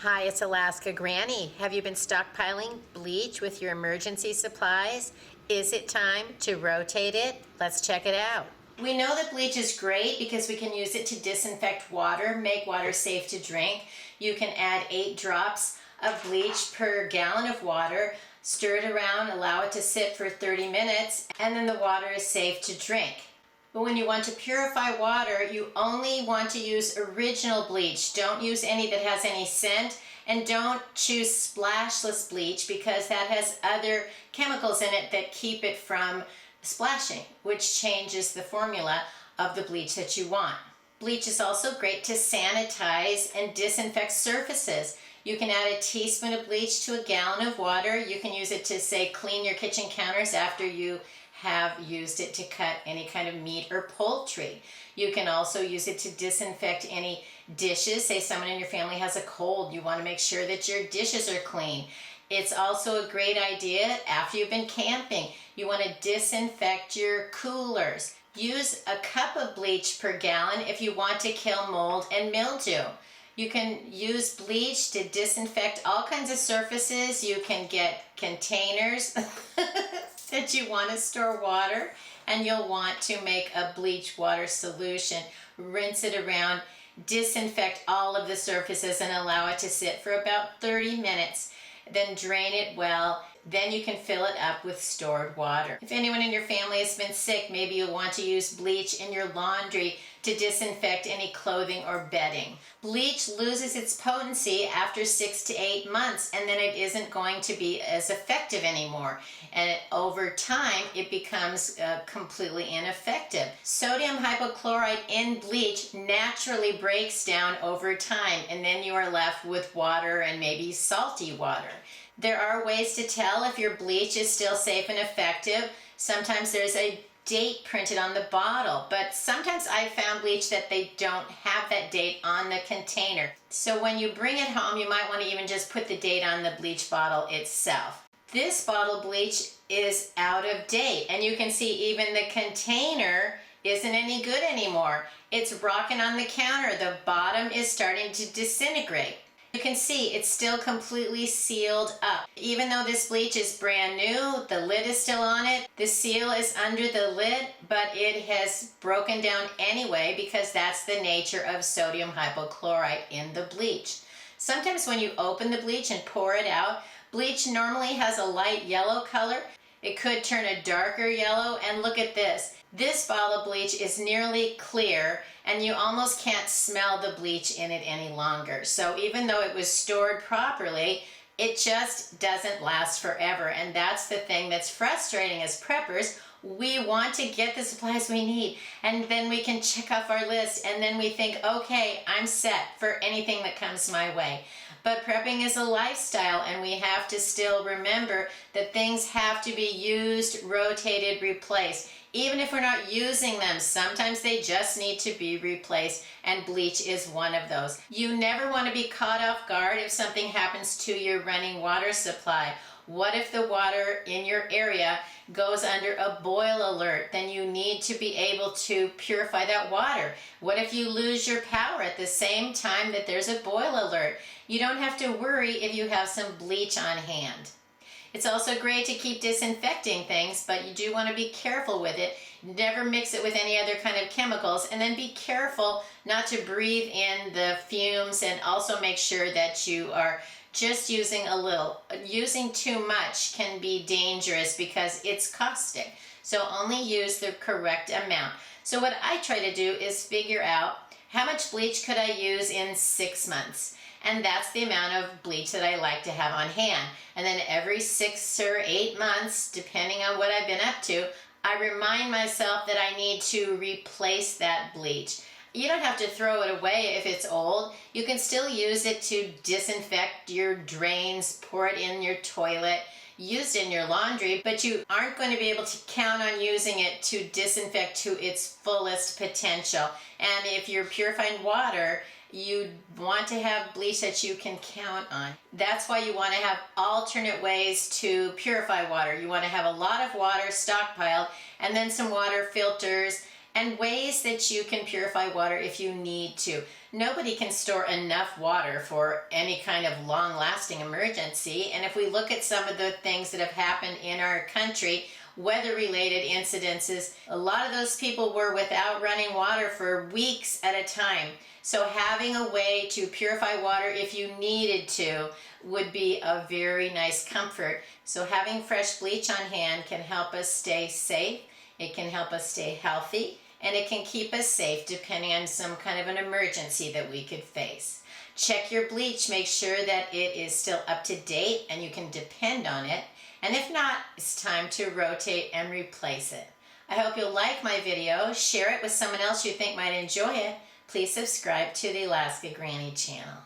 Hi, it's Alaska Granny. Have you been stockpiling bleach with your emergency supplies? Is it time to rotate it? Let's check it out. We know that bleach is great because we can use it to disinfect water, make water safe to drink. You can add 8 drops of bleach per gallon of water, stir it around, allow it to sit for 30 minutes, and then the water is safe to drink. But when you want to purify water, you only want to use original bleach. Don't use any that has any scent, and don't choose splashless bleach because that has other chemicals in it that keep it from splashing, which changes the formula of the bleach that you want. Bleach is also great to sanitize and disinfect surfaces. You can add a teaspoon of bleach to a gallon of water. You can use it to, say, clean your kitchen counters after you have used it to cut any kind of meat or poultry. You can also use it to disinfect any dishes. Say someone in your family has a cold, you want to make sure that your dishes are clean. It's also a great idea after you've been camping. You want to disinfect your coolers. Use a cup of bleach per gallon if you want to kill mold and mildew. You can use bleach to disinfect all kinds of surfaces. You can get containers that you want to store water, and you'll want to make a bleach water solution. Rinse it around, disinfect all of the surfaces, and allow it to sit for about 30 minutes. Then drain it well. Then you can fill it up with stored water. If anyone in your family has been sick, maybe you'll want to use bleach in your laundry to disinfect any clothing or bedding. Bleach loses its potency after 6 to 8 months, and then it isn't going to be as effective anymore. And over time, it becomes completely ineffective. Sodium hypochlorite in bleach naturally breaks down over time, and then you are left with water and maybe salty water. There are ways to tell if your bleach is still safe and effective. Sometimes there's a date printed on the bottle, but sometimes I found bleach that they don't have that date on the container. So when you bring it home, you might want to even just put the date on the bleach bottle itself. This bottle bleach is out of date, and you can see even the container isn't any good anymore. It's rocking on the counter. The bottom is starting to disintegrate. You can see it's still completely sealed up. Even though this bleach is brand new, the lid is still on it, the seal is under the lid, but it has broken down anyway because that's the nature of sodium hypochlorite in the bleach. Sometimes when you open the bleach and pour it out, bleach normally has a light yellow color. It could turn a darker yellow, and look at this. This bottle of bleach is nearly clear, and you almost can't smell the bleach in it any longer. So even though it was stored properly, it just doesn't last forever. And that's the thing that's frustrating as preppers. We want to get the supplies we need, and then we can check off our list, and then we think, okay, I'm set for anything that comes my way. But prepping is a lifestyle, and we have to still remember that things have to be used, rotated, replaced. Even if we're not using them, sometimes they just need to be replaced, and bleach is one of those. You never want to be caught off guard if something happens to your running water supply. What if the water in your area goes under a boil alert? Then you need to be able to purify that water. What if you lose your power at the same time that there's a boil alert? You don't have to worry if you have some bleach on hand. It's also great to keep disinfecting things, but you do want to be careful with it. Never mix it with any other kind of chemicals, and then be careful not to breathe in the fumes, and also make sure that you are just using a little. Using too much can be dangerous because it's caustic. So only use the correct amount. So what I try to do is figure out how much bleach could I use in 6 months. And that's the amount of bleach that I like to have on hand. And then every 6 or 8 months, depending on what I've been up to, I remind myself that I need to replace that bleach. You don't have to throw it away if it's old. You can still use it to disinfect your drains, pour it in your toilet, use it in your laundry, but you aren't going to be able to count on using it to disinfect to its fullest potential. And if you're purifying water, you want to have bleach that you can count on. That's why you want to have alternate ways to purify water. You want to have a lot of water stockpiled, and then some water filters and ways that you can purify water if you need to. Nobody can store enough water for any kind of long-lasting emergency, and if we look at some of the things that have happened in our country, weather-related incidences, a lot of those people were without running water for weeks at a time. So having a way to purify water if you needed to would be a very nice comfort. So having fresh bleach on hand can help us stay safe, it can help us stay healthy, and it can keep us safe depending on some kind of an emergency that we could face. Check your bleach, make sure that it is still up to date and you can depend on it. And if not, it's time to rotate and replace it. I hope you'll like my video, share it with someone else you think might enjoy it. Please subscribe to the Alaska Granny channel.